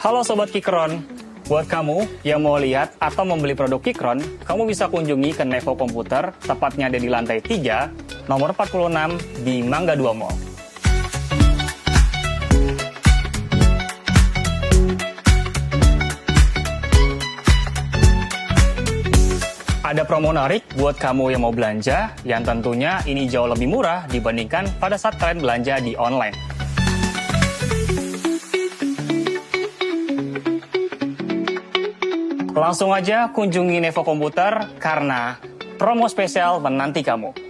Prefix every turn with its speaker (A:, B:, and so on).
A: Halo Sobat Kikron, buat kamu yang mau lihat atau membeli produk Kikron, kamu bisa kunjungi ke Nevo Komputer, tepatnya ada di lantai 3, nomor 46 di Mangga 2 Mall. Ada promo menarik buat kamu yang mau belanja, yang tentunya ini jauh lebih murah dibandingkan pada saat kalian belanja di online. Langsung aja kunjungi Nevo Komputer karena promo spesial menanti kamu.